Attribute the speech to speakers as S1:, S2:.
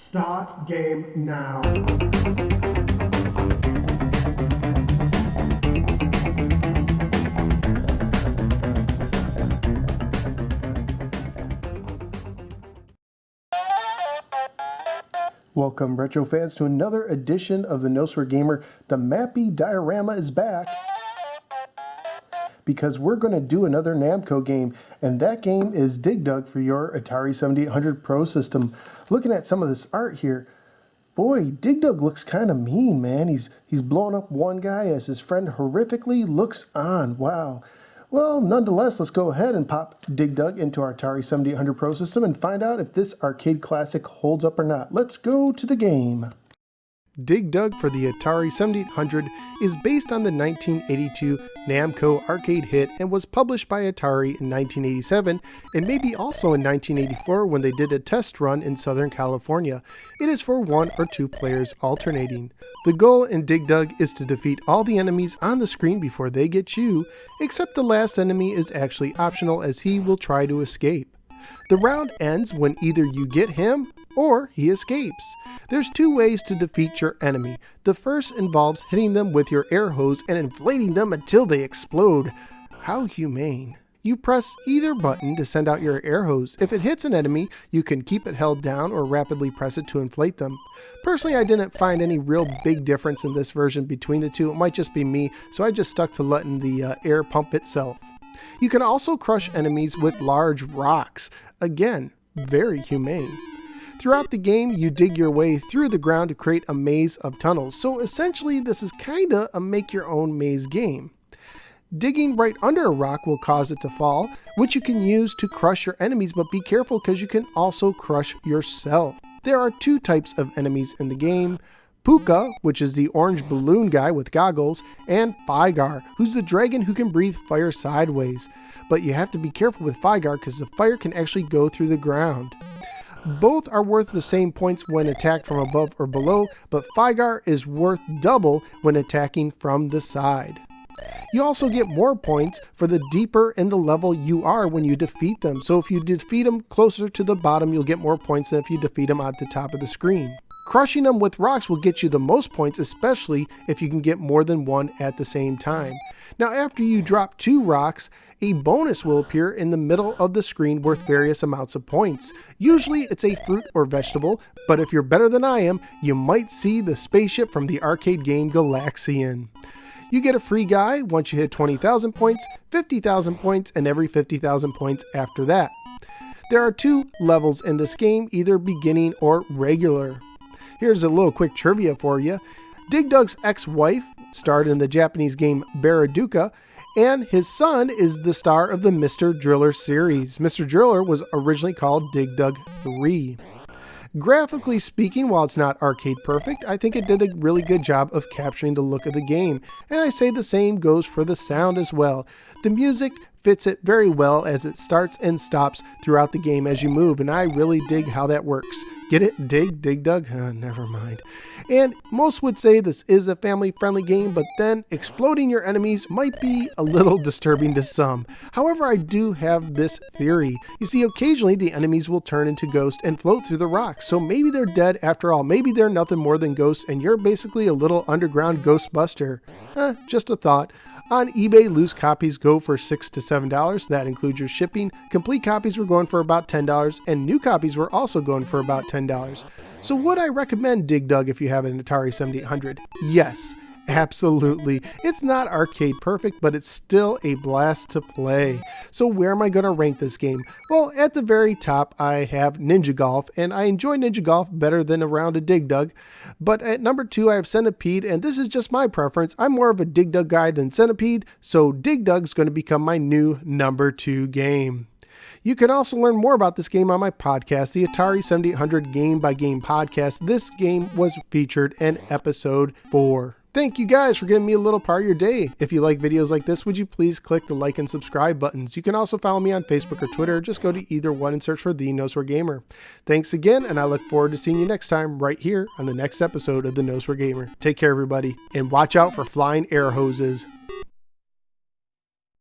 S1: Start game now. Welcome, retro fans, to another edition of the NoSwear Gamer. The Mappy diorama is back because we're going to do another Namco game, and that game is Dig Dug for your Atari 7800 Pro system. Looking at some of this art here, boy, Dig Dug looks kind of mean, man. He's blowing up one guy as his friend horrifically looks on. Wow. Well, nonetheless, let's go ahead and pop Dig Dug into our Atari 7800 Pro system and find out if this arcade classic holds up or not. Let's go to the game. Dig Dug for the Atari 7800 is based on the 1982 Namco arcade hit and was published by Atari in 1987 and maybe also in 1984 when they did a test run in Southern California. It is for 1 or 2 players alternating. The goal in Dig Dug is to defeat all the enemies on the screen before they get you, except the last enemy is actually optional as he will try to escape. The round ends when either you get him or he escapes. There's 2 ways to defeat your enemy. The first involves hitting them with your air hose and inflating them until they explode. How humane. You press either button to send out your air hose. If it hits an enemy, you can keep it held down or rapidly press it to inflate them. Personally, I didn't find any real big difference in this version between the two. It might just be me, so I just stuck to letting the air pump itself. You can also crush enemies with large rocks. Again, very humane. Throughout the game, you dig your way through the ground to create a maze of tunnels, so essentially this is kinda a make-your-own maze game. Digging right under a rock will cause it to fall, which you can use to crush your enemies, but be careful because you can also crush yourself. There are 2 types of enemies in the game: Puka, which is the orange balloon guy with goggles, and Figar, who's the dragon who can breathe fire sideways. But you have to be careful with Figar because the fire can actually go through the ground. Both are worth the same points when attacked from above or below, but Figar is worth double when attacking from the side. You also get more points for the deeper in the level you are when you defeat them. So if you defeat them closer to the bottom, you'll get more points than if you defeat them at the top of the screen. Crushing them with rocks will get you the most points, especially if you can get more than one at the same time. Now, after you drop 2 rocks, a bonus will appear in the middle of the screen worth various amounts of points. Usually it's a fruit or vegetable, but if you're better than I am, you might see the spaceship from the arcade game Galaxian. You get a free guy once you hit 20,000 points, 50,000 points, and every 50,000 points after that. There are 2 levels in this game, either beginning or regular. Here's a little quick trivia for you. Dig Dug's ex-wife starred in the Japanese game Baraduka, and his son is the star of the Mr. Driller series. Mr. Driller was originally called Dig Dug 3. Graphically speaking, while it's not arcade perfect, I think it did a really good job of capturing the look of the game, and I say the same goes for the sound as well. The music fits it very well as it starts and stops throughout the game as you move, and I really dig how that works. Get it? Dig Dug? Never mind. And most would say this is a family-friendly game, but then exploding your enemies might be a little disturbing to some. However, I do have this theory. You see, occasionally the enemies will turn into ghosts and float through the rocks, so maybe they're dead after all. Maybe they're nothing more than ghosts, and you're basically a little underground ghostbuster. Just a thought. On eBay, loose copies go for $6 to $7. That includes your shipping. Complete copies were going for about $10, and new copies were also going for about $10. So would I recommend Dig Dug if you have an Atari 7800? Yes, absolutely. It's not arcade perfect, but it's still a blast to play. So where am I going to rank this game? Well, at the very top, I have Ninja Golf, and I enjoy Ninja Golf better than a round of Dig Dug. But at number 2, I have Centipede, and this is just my preference. I'm more of a Dig Dug guy than Centipede, so Dig Dug's going to become my new number 2 game. You can also learn more about this game on my podcast, the Atari 7800 Game by Game podcast. This game was featured in episode 4. Thank you guys for giving me a little part of your day. If you like videos like this, would you please click the like and subscribe buttons. You can also follow me on Facebook or Twitter. Just go to either one and search for The NoSwear Gamer. Thanks again, and I look forward to seeing you next time right here on the next episode of The NoSwear Gamer. Take care, everybody, and watch out for flying air hoses.